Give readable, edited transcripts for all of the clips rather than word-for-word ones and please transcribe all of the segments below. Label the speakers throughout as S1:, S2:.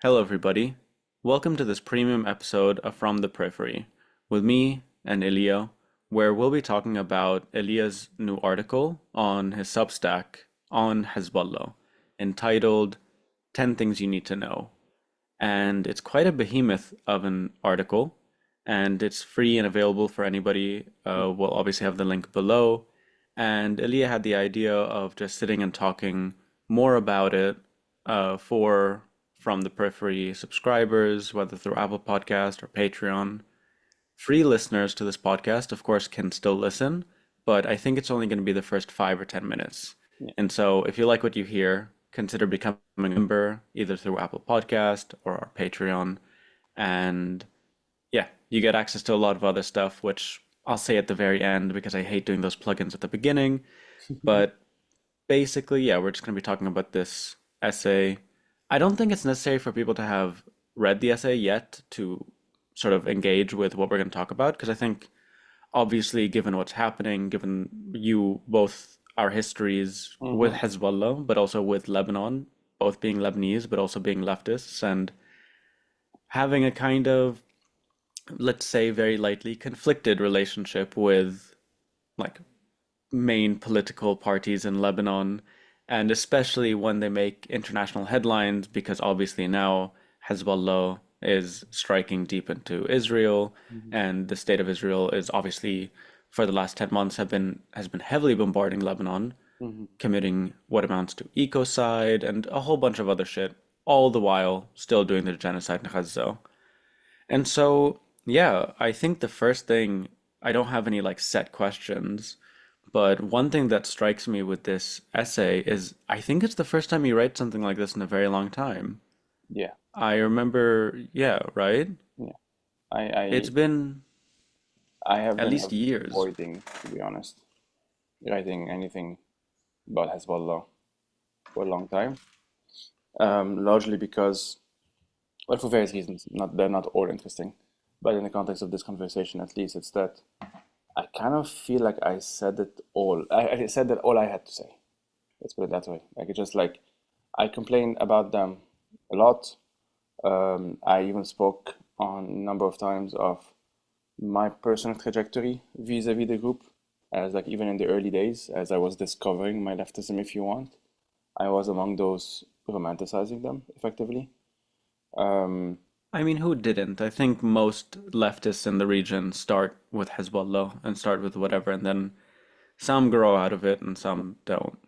S1: Hello, everybody. Welcome to this premium episode of From the Periphery with me and Ilya, where we'll be talking about Ilya's new article on his Substack on Hezbollah, entitled 10 Things You Need to Know. And it's quite a behemoth of an article, and it's free and available for anybody. We'll obviously have the link below. And Ilya had the idea of just sitting and talking more about it for From the Periphery subscribers, whether through Apple Podcast or Patreon. Free listeners to this podcast, of course, can still listen, but I think it's only going to be the first 5 or 10 minutes.
S2: Yeah.
S1: And so if you like what you hear, consider becoming a member either through Apple Podcast or our Patreon. And yeah, you get access to a lot of other stuff, which I'll say at the very end because I hate doing those plugins at the beginning. But basically, yeah, we're just going to be talking about this essay. I don't think it's necessary for people to have read the essay yet to sort of engage with what we're going to talk about, because I think obviously, given what's happening, given you both our histories with
S2: hmm
S1: Hezbollah, but also with Lebanon, both being Lebanese, but also being leftists, and having a kind of, let's say very lightly, conflicted relationship with like main political parties in Lebanon, and especially when they make international headlines, because obviously now Hezbollah is striking deep into Israel,
S2: hmm
S1: and the state of Israel is obviously for the last 10 months have been has been heavily bombarding Lebanon,
S2: hmm
S1: committing what amounts to ecocide and a whole bunch of other shit, all the while still doing the genocide in Gaza. And so, yeah, I think the first thing, I don't have any like set questions, but one thing that strikes me with this essay is I think it's the first time you write something like this in a very long time.
S2: Yeah.
S1: I remember, yeah, right?
S2: Yeah. I, I
S1: It's been
S2: I have
S1: at
S2: been
S1: least years.
S2: avoiding, to be honest, writing anything about Hezbollah for a long time. Largely because, well, for various reasons. Not they're not all interesting, but in the context of this conversation, at least, it's that I kind of feel like I said it all. I said that all I had to say. Let's put it that way. Like it's just like I complain about them a lot. I even spoke on a number of times of my personal trajectory vis-a-vis the group, as like even in the early days, as I was discovering my leftism, if you want, I was among those romanticizing them effectively. Um,
S1: I mean, who didn't? I think most leftists in the region start with Hezbollah and start with whatever, and then some grow out of it and some don't.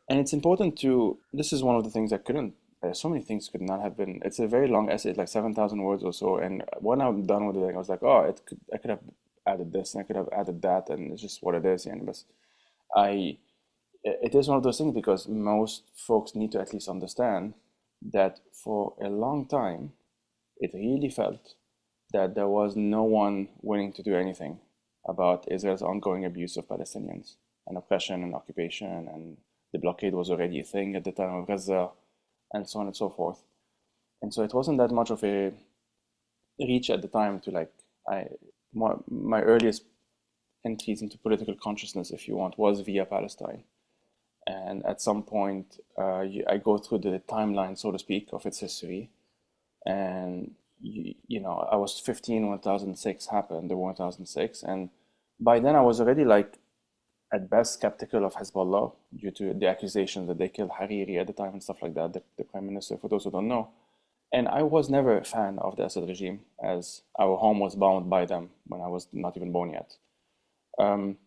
S2: and it's important to, this is one of the things I couldn't, so many things could not have been, it's a very long essay, it's like 7,000 words or so, and when I'm done with it, I was like, oh, I could have added this and I could have added that, and it's just what it is, and but I, it is one of those things because most folks need to at least understand that for a long time, it really felt that there was no one willing to do anything about Israel's ongoing abuse of Palestinians and oppression and occupation, and the blockade was already a thing at the time of Gaza, and so on and so forth. And so it wasn't that much of a reach at the time to like I my earliest entries into political consciousness, if you want, was via Palestine. And at some point, I go through the timeline, so to speak, of its history. And, I was 15 when 2006 happened, the war in 2006. And by then, I was already like, at best, skeptical of Hezbollah due to the accusations that they killed Hariri at the time and stuff like that, the prime minister, for those who don't know. And I was never a fan of the Assad regime, as our home was bound by them when I was not even born yet. Um,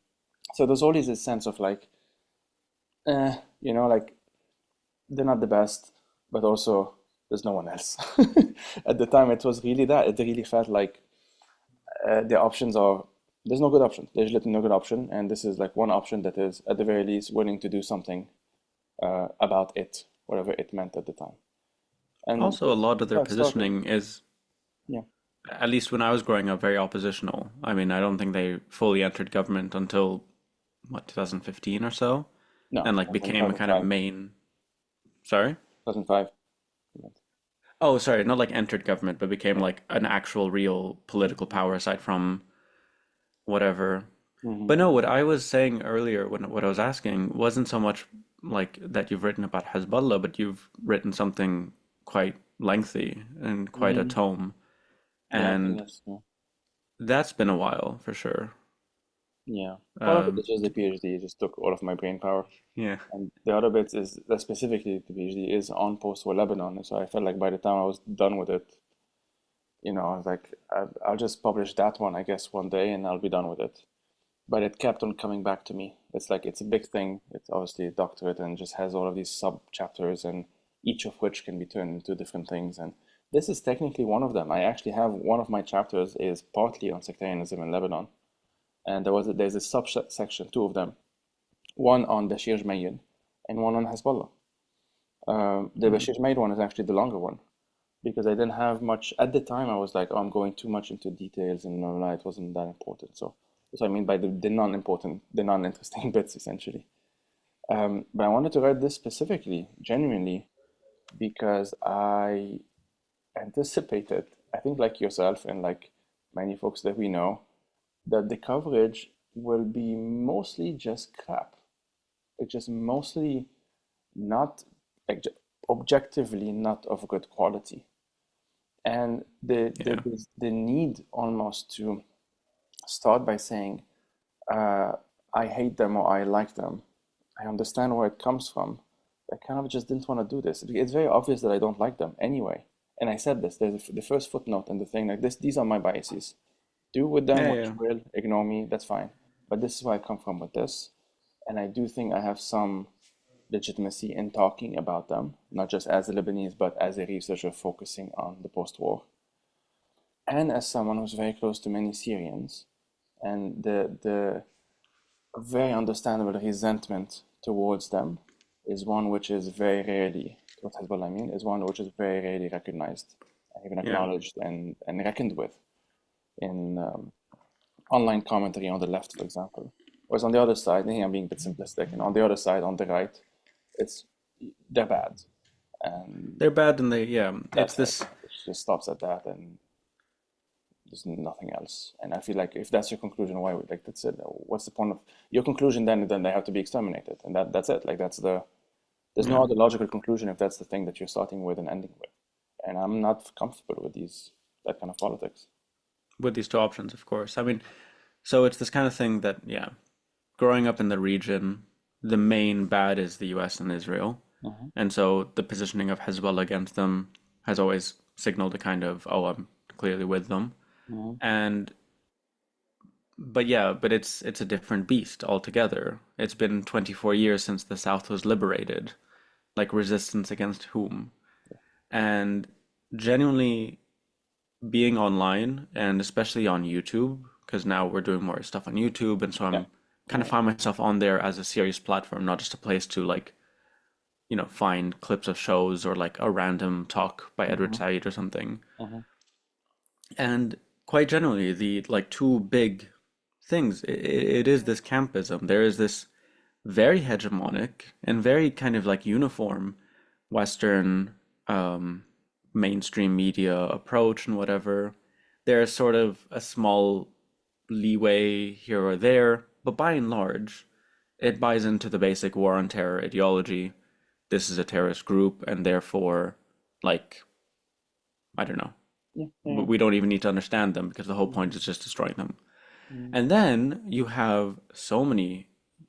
S2: so there's always this sense of like, like they're not the best, but also there's no one else. At the time, it was really that. It really felt like the options are, there's no good option. There's literally no good option. And this is like one option that is, at the very least, willing to do something about it, whatever it meant at the time. And
S1: Also, a lot of their
S2: yeah, it started.
S1: positioning is,
S2: Yeah.
S1: at least when I was growing up, very oppositional. I mean, I don't think they fully entered government until what, 2015 or so,
S2: No,
S1: and like became a kind of
S2: 2005.
S1: main. Sorry?
S2: 2005.
S1: Oh, sorry, not like entered government, but became
S2: Yeah.
S1: like an actual real political power aside from whatever.
S2: hmm
S1: But no, what I was saying earlier, when what I was asking, wasn't so much like that you've written about Hezbollah, but you've written something quite lengthy and quite a
S2: Mm.
S1: tome.
S2: Yeah, I think
S1: And
S2: that's, yeah.
S1: that's been a while for sure.
S2: Yeah. Part of it
S1: Um,
S2: is just the PhD. It just took all of my brain power.
S1: yeah,
S2: And the other bit is that specifically the PhD is on post-war Lebanon. And so I felt like by the time I was done with it, I was like, I'll just publish that one, I guess, one day and I'll be done with it. But it kept on coming back to me. It's like it's a big thing. It's obviously a doctorate and just has all of these sub chapters, and each of which can be turned into different things. And this is technically one of them. I actually have one of my chapters is partly on sectarianism in Lebanon, and there's a subsection, two of them, one on Bashir Jmayin and one on Hezbollah. The
S1: mm,
S2: Bashir Jmayin one is actually the longer one because I didn't have much at the time. I was like, oh, I'm going too much into details, and no, no, it wasn't that important. So I mean by the non-important, the non-interesting bits essentially. But I wanted to write this specifically, genuinely, because I anticipated, I think like yourself and like many folks that we know, that the coverage will be mostly just crap. It's just mostly not objectively not of good quality. And
S1: yeah,
S2: the need almost to start by saying, uh, I hate them or I like them. I understand where it comes from. I kind of just didn't want to do this. It's very obvious that I don't like them anyway. And I said this, there's the first footnote in the thing, like this, these are my biases. Do with them
S1: yeah,
S2: what
S1: yeah,
S2: you will, ignore me, that's fine. But this is where I come from with this. And I do think I have some legitimacy in talking about them, not just as a Lebanese, but as a researcher focusing on the post-war. And as someone who's very close to many Syrians. And the very understandable resentment towards them is one which is very rarely, what Hezbollah I mean, is one which is very rarely recognized and even
S1: yeah,
S2: acknowledged and reckoned with in online commentary on the left, for example. Whereas on the other side, I think I'm being a bit simplistic, and on the other side, on the right, it's they're bad, and
S1: they're bad and they yeah. It's
S2: that's it.
S1: this
S2: It just stops at that, and there's nothing else. And I feel like if that's your conclusion, why would like that's it? What's the point of your conclusion then? Then they have to be exterminated, and that's it. Like that's the there's
S1: yeah
S2: no other logical conclusion if that's the thing that you're starting with and ending with. And I'm not comfortable with these that kind of politics.
S1: with these two options, of course. I mean, so it's this kind of thing that yeah, growing up in the region, the main bad is the U.S. and Israel,
S2: Hmm.
S1: and so the positioning of Hezbollah against them has always signaled a kind of oh, I'm clearly with them,
S2: Hmm.
S1: and but yeah, but it's a different beast altogether. It's been 24 years since the South was liberated. Like resistance against whom? And genuinely being online and especially on YouTube, because now we're doing more stuff on YouTube, and so
S2: Yeah.
S1: I'm kind of
S2: Yeah.
S1: find myself on there as a serious platform, not just a place to like, find clips of shows or like a random talk by Edward
S2: Hmm.
S1: Said or something.
S2: Hmm.
S1: And quite generally, the like two big things, it is this campism. There is this very hegemonic and very kind of like uniform Western mainstream media approach and whatever. There's sort of a small leeway here or there, but by and large, it buys into the basic war on terror ideology. This is a terrorist group, and therefore, like, I don't know,
S2: Yeah. Yeah.
S1: we don't even need to understand them because the whole
S2: Hmm.
S1: point is just destroying them.
S2: Hmm.
S1: And then you have so many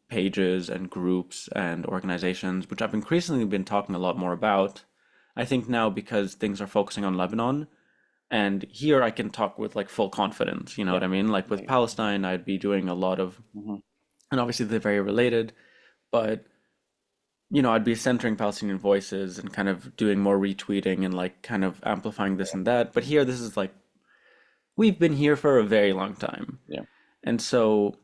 S1: pages and groups and organizations, which I've increasingly been talking a lot more about. I think now because things are focusing on Lebanon, and here I can talk with like full confidence, you know
S2: Yeah.
S1: what I mean? Like with
S2: Yeah.
S1: Palestine, I'd be doing a lot of,
S2: Hmm.
S1: and obviously they're very related, but I'd be centering Palestinian voices and kind of doing more retweeting and like kind of amplifying this and that. But here, this is like, we've been here for a very long time.
S2: Yeah.
S1: And so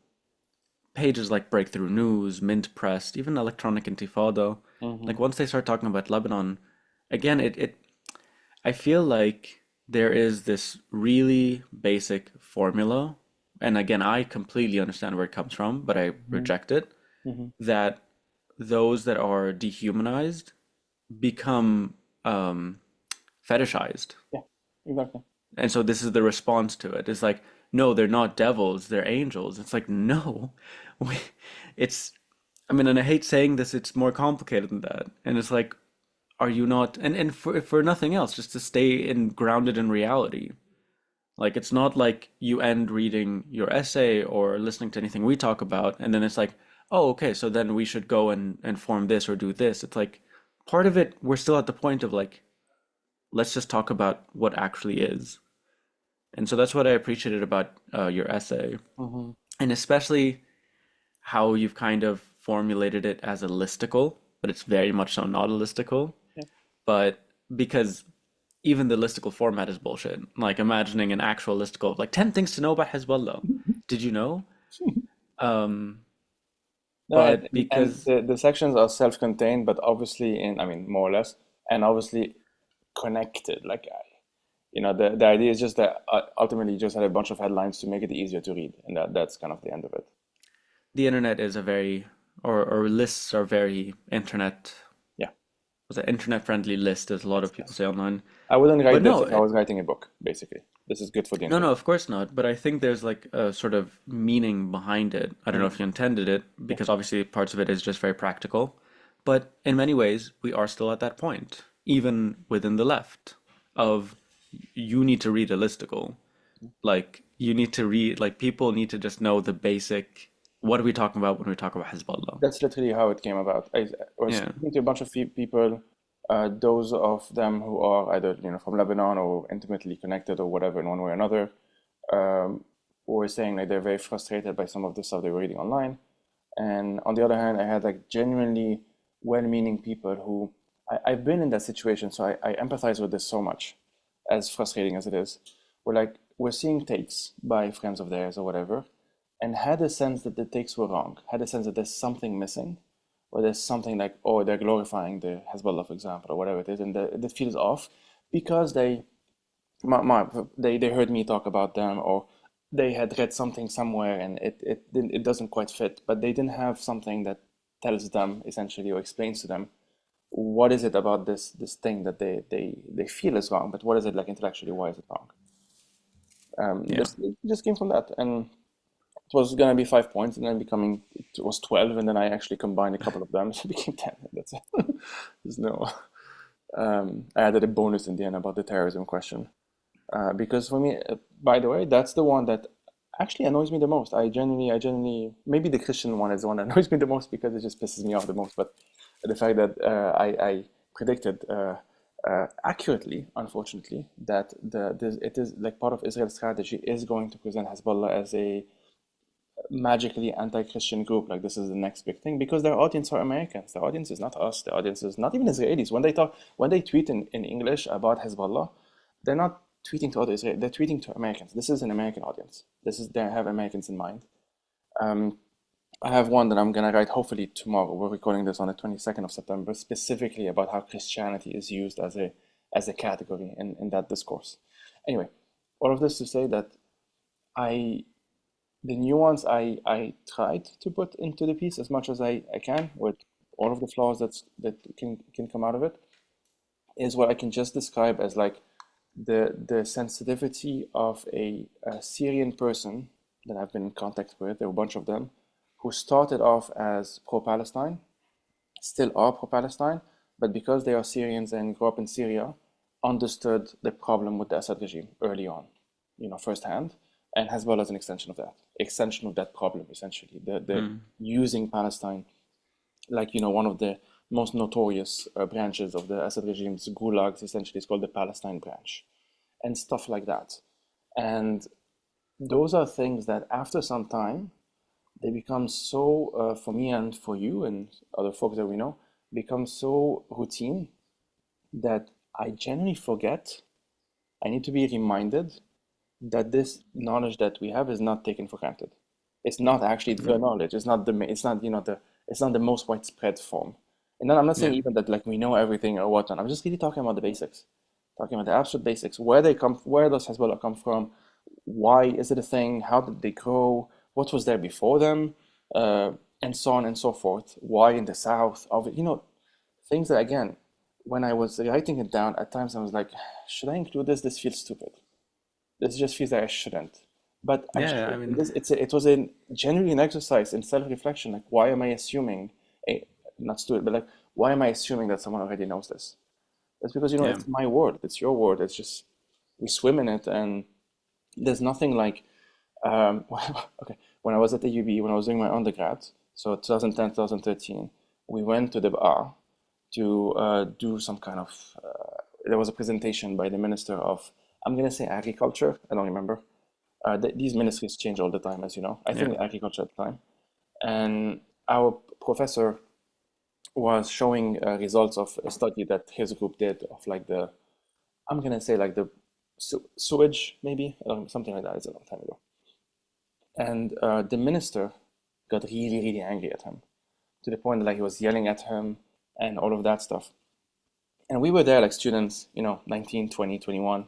S1: pages like Breakthrough News, Mint Press, even Electronic Intifada,
S2: Hmm.
S1: like once they start talking about Lebanon, again, I feel like there is this really basic formula, and again, I completely understand where it comes from, but I
S2: Hmm.
S1: reject it,
S2: Hmm.
S1: that those that are dehumanized become fetishized.
S2: Yeah. Exactly.
S1: And so this is the response to it. It's like, no, they're not devils, they're angels. It's like, no, it's, I mean, and I hate saying this, it's more complicated than that. And it's like, are you not, and for nothing else, just to stay in grounded in reality. Like it's not like you end reading your essay or listening to anything we talk about, and then it's like, oh, okay, so then we should go and form this or do this. It's like part of it, we're still at the point of like, let's just talk about what actually is. And so that's what I appreciated about your essay,
S2: Hmm.
S1: and especially how you've kind of formulated it as a listicle, but it's very much so not a listicle.
S2: Yeah.
S1: But because even the listicle format is bullshit. Like imagining an actual listicle of like 10 things to know about Hezbollah. Did you know? Um,
S2: No,
S1: but
S2: and
S1: because
S2: the sections are self-contained, but obviously I mean, more or less, and obviously connected. Like, the idea is just that ultimately you just had a bunch of headlines to make it easier to read, and that's kind of the end of it.
S1: the internet is a very, or lists are very internet,
S2: Yeah.
S1: was an internet friendly list, as a lot of people
S2: Yes.
S1: say online.
S2: I wouldn't
S1: But
S2: write this
S1: no,
S2: if I was writing a book, basically. This is good for the
S1: no,
S2: internet.
S1: no, of course not. But I think there's like a sort of meaning behind it. I don't know
S2: Mhm.
S1: if you intended it,
S2: Yeah.
S1: because obviously parts of it is just very practical. But in many ways, we are still at that point, even within the left, of you need to read a listicle. Like you need to read, like people need to just know the basic, what are we talking about when we talk about Hezbollah?
S2: That's literally how it came about. I was
S1: Yeah.
S2: speaking to a bunch of people, those of them who are either from Lebanon or intimately connected or whatever in one way or another, um, were saying like they're very frustrated by some of the stuff they were reading online. And on the other hand, I had like genuinely well-meaning people who I've been in that situation, so I empathize with this so much, as frustrating as it is. We're seeing takes by friends of theirs or whatever, and had a sense that the takes were wrong, had a sense that there's something missing, or there's something like, oh, they're glorifying the Hezbollah, for example, or whatever it is, and that feels off because they heard me talk about them, or they had read something somewhere and it doesn't quite fit, but they didn't have something that tells them essentially or explains to them what is it about this thing that they feel is wrong, but what is it like intellectually, why is it wrong?
S1: Yeah.
S2: This it just came from that, and it was gonna be 5 points, and then becoming it was 12, and then I actually combined a couple of them, so it became 10. That's it. There's no. I added a bonus in the end about the terrorism question. Because for me, by the way, that's the one that actually annoys me the most. Maybe the Christian one is the one that annoys me the most because it just pisses me off the most. But the fact that I predicted accurately, unfortunately, that it is like part of Israel's strategy is going to present Hezbollah as a magically anti-Christian group. Like this is the next big thing because their audience are Americans. Their audience is not us. Their audience is not even Israelis. When they tweet in English about Hezbollah, they're not tweeting to other Israelis. They're tweeting to Americans. This is an American audience. They have Americans in mind. Um, I have one that I'm gonna write hopefully tomorrow. We're recording this on the 22nd of September, specifically about how Christianity is used as a category in that discourse. Anyway, all of this to say that I the nuance I tried to put into the piece as much as I can with all of the flaws that can come out of it is what I can just describe as like the sensitivity of a Syrian person that I've been in contact with. There were a bunch of them who started off as pro-Palestine, still are pro-Palestine, but because they are Syrians and grew up in Syria, understood the problem with the Assad regime early on, firsthand. And Hezbollah is an extension of that problem, essentially. The
S1: Mm.
S2: using Palestine, like, one of the most notorious branches of the Assad regime's gulags, essentially, is called the Palestine branch, and stuff like that. And those are things that after some time, they become so, for me and for you and other folks that we know, become so routine that I generally forget. I need to be reminded that this knowledge that we have is not taken for granted. It's not actually the
S1: Yeah.
S2: knowledge. It's not, it's not the most widespread form. And then I'm not saying
S1: Yeah.
S2: even that like we know everything or whatnot. I'm just really talking about the basics, talking about the absolute basics. Where they come, where does Hezbollah come from? Why is it a thing? How did they grow? What was there before them? Uh, and so on and so forth. Why in the south of it? Things that again, when I was writing it down, at times I was like, should I include this? This feels stupid. This just feels like I shouldn't. But I
S1: Yeah. I
S2: should.
S1: mean,
S2: It was a genuinely an exercise in self-reflection. Like, why am I assuming, not stupid, but like, why am I assuming that someone already knows this? It's because,
S1: Yeah.
S2: it's my world, it's your world. It's just we swim in it, and there's nothing like okay. When I was at the UB, when I was doing my undergrad, so 2010, 2013, we went to the bar to do some kind of. There was a presentation by the Minister of, I'm gonna say agriculture. I don't remember. These ministries change all the time, as you know. I
S1: Yeah.
S2: think agriculture at the time, and our professor was showing results of a study that his group did of like the, I'm gonna say like the sewage, maybe something like that. It's a long time ago. And the minister got really, really angry at him to the point that like he was yelling at him and all of that stuff. And we were there like students, 19, 20, 21,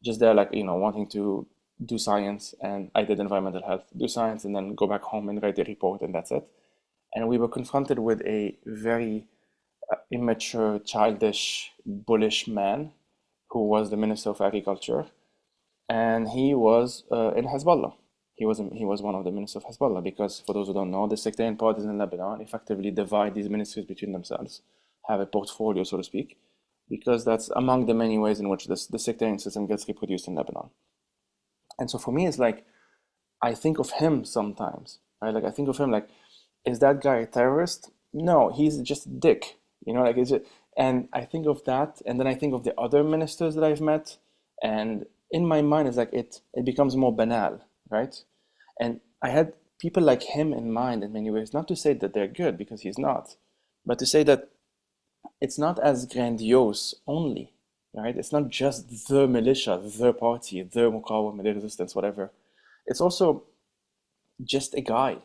S2: just there like, wanting to do science. And I did environmental health, do science, and then go back home and write the report, and that's it. And we were confronted with a very immature, childish, bullish man who was the Minister of Agriculture, and he was in Hezbollah. He was one of the ministers of Hezbollah because, for those who don't know, the sectarian parties in Lebanon effectively divide these ministries between themselves, have a portfolio, so to speak, because that's among the many ways in which the sectarian system gets reproduced in Lebanon. And so for me, it's like I think of him sometimes, right? Like I think of him like, is that guy a terrorist? No, he's just a dick. Like it's just, and I think of that, and then I think of the other ministers that I've met, and in my mind, it's like it becomes more banal, right? And I had people like him in mind in many ways, not to say that they're good because he's not, but to say that it's not as grandiose only, right? It's not just the militia, the party, the Muqawama, the resistance, whatever. It's also just a guy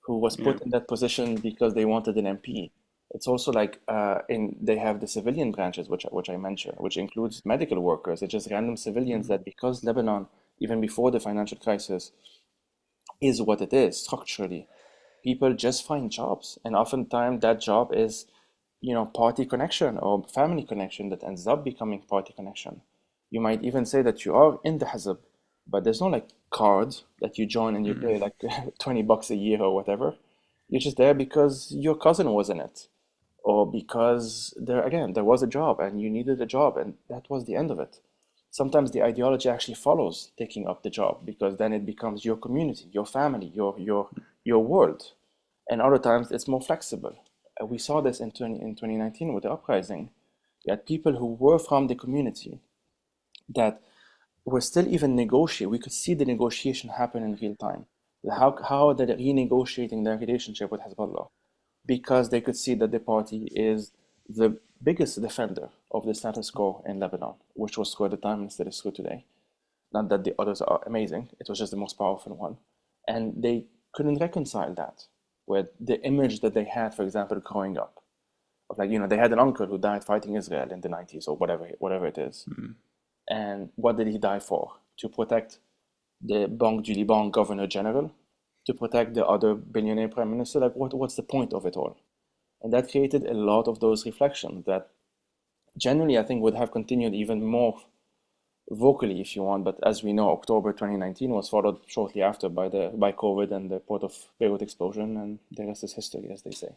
S2: who was
S1: Yeah.
S2: put in that position because they wanted an MP. It's also like in they have the civilian branches, which I mentioned, which includes medical workers. It's just random civilians that because Lebanon, even before the financial crisis, is what it is structurally, people just find jobs, and oftentimes that job is, party connection or family connection that ends up becoming party connection. You might even say that you are in the Hizb, but there's no like card that you join and you
S1: Mm.
S2: pay like $20 a year or whatever. You're just there because your cousin was in it, or because there was a job and you needed a job, and that was the end of it. Sometimes the ideology actually follows taking up the job because then it becomes your community, your family, your world. And other times it's more flexible. We saw this in 2019 with the uprising. You had people who were from the community that were still even negotiating. We could see the negotiation happen in real time. How they're renegotiating their relationship with Hezbollah because they could see that the party is the biggest defender of the status quo in Lebanon, which was true at the time and still is true today. Not that the others are amazing, it was just the most powerful one. And they couldn't reconcile that with the image that they had, for example, growing up. Of like, they had an uncle who died fighting Israel in the 90s or whatever it is.
S1: Mm.
S2: And what did he die for? To protect the Banque du Liban governor general? To protect the other billionaire prime minister? Like, what's the point of it all? And that created a lot of those reflections that generally I think would have continued even more vocally if you want. But as we know, October 2019 was followed shortly after by COVID and the Port of Beirut explosion, and the rest is history, as they say.